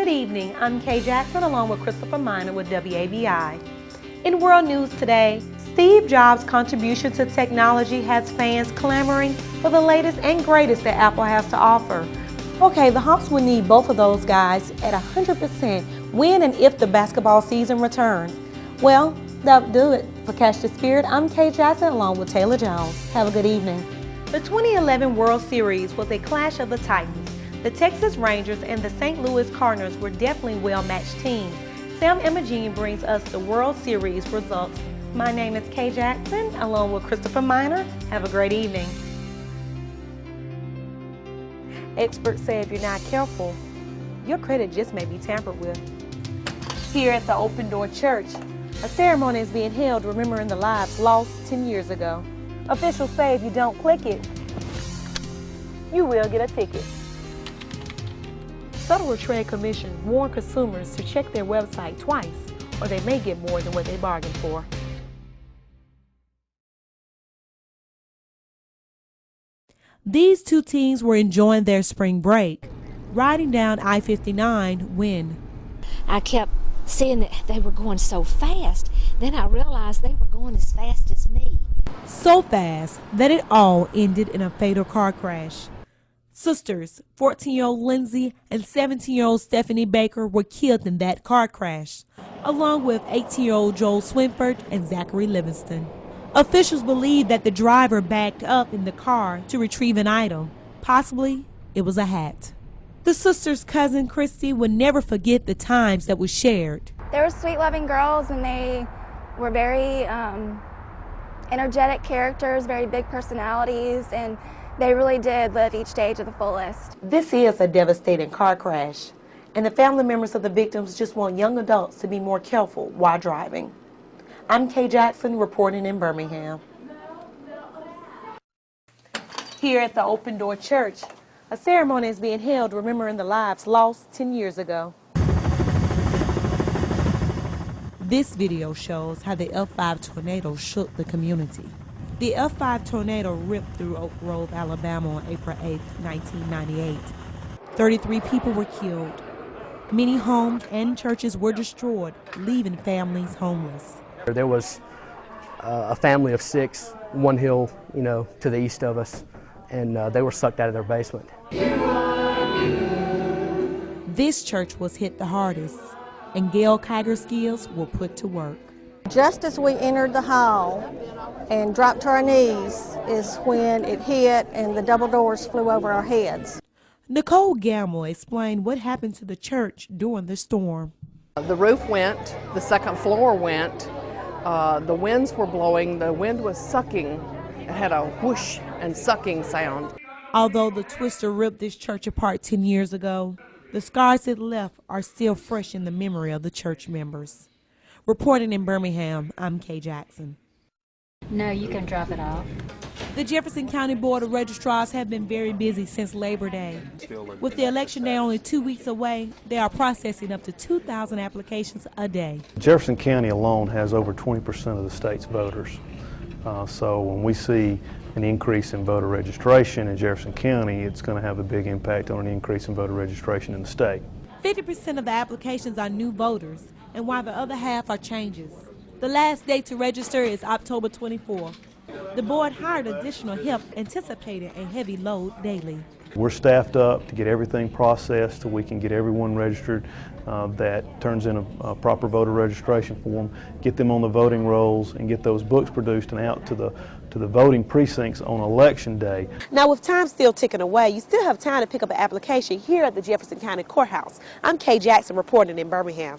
Good evening, I'm Kaye Jackson along with Christopher Minor with WABI. In world news today, Steve Jobs' contribution to technology has fans clamoring for the latest and greatest that Apple has to offer. Okay, the Hawks will need both of those guys at 100% when and if the basketball season returns. Well, that'll do it. For Catch the Spirit, I'm Kaye Jackson along with Taylor Jones. Have a good evening. The 2011 World Series was a clash of the Titans. The Texas Rangers and the St. Louis Cardinals were definitely well-matched teams. Sam Imogene brings us the World Series results. My name is Kaye Jackson along with Christopher Minor. Have a great evening. Experts say if you're not careful, your credit just may be tampered with. Here at the Open Door Church, a ceremony is being held remembering the lives lost 10 years ago. Officials say if you don't click it, you will get a ticket. Federal Trade Commission warned consumers to check their website twice or they may get more than what they bargained for. These two teens were enjoying their spring break, riding down I-59 when I kept seeing that they were going so fast. Then I realized they were going as fast as me. So fast that it all ended in a fatal car crash. Sisters, 14-year-old Lindsay and 17-year-old Stephanie Baker were killed in that car crash, along with 18-year-old Joel Swinford and Zachary Livingston. Officials believe that the driver backed up in the car to retrieve an item. Possibly, it was a hat. The sisters' cousin Christy would never forget the times that were shared. They were sweet, loving girls, and they were very energetic characters, very big personalities, and they really did live each day to the fullest. This is a devastating car crash, and the family members of the victims just want young adults to be more careful while driving. I'm Kaye Jackson reporting in Birmingham. Here at the Open Door Church, a ceremony is being held remembering the lives lost 10 years ago. This video shows how the F5 tornado shook the community. The F5 tornado ripped through Oak Grove, Alabama on April 8, 1998. 33 people were killed. Many homes and churches were destroyed, leaving families homeless. There was a family of 6, one hill, to the east of us, and they were sucked out of their basement. This church was hit the hardest, and Gail Kiger's skills were put to work. Just as we entered the hall and dropped to our knees is when it hit and the double doors flew over our heads. Nicole Gamble explained what happened to the church during the storm. The roof went, the second floor went, the winds were blowing, the wind was sucking. It had a whoosh and sucking sound. Although the twister ripped this church apart 10 years ago, the scars it left are still fresh in the memory of the church members. Reporting in Birmingham, I'm Kaye Jackson. No, you can drop it off. The Jefferson County Board of Registrars have been very busy since Labor Day. With the election day only 2 weeks away, they are processing up to 2,000 applications a day. Jefferson County alone has over 20% of the state's voters. So when we see an increase in voter registration in Jefferson County, it's going to have a big impact on an increase in voter registration in the state. 50% of the applications are new voters, and while the other half are changes. The last date to register is October 24. The board hired additional help, anticipating a heavy load daily. We're staffed up to get everything processed so we can get everyone registered that turns in a proper voter registration form, get them on the voting rolls, and get those books produced and out to the voting precincts on election day. Now, with time still ticking away, you still have time to pick up an application here at the Jefferson County Courthouse. I'm Kaye Jackson reporting in Birmingham.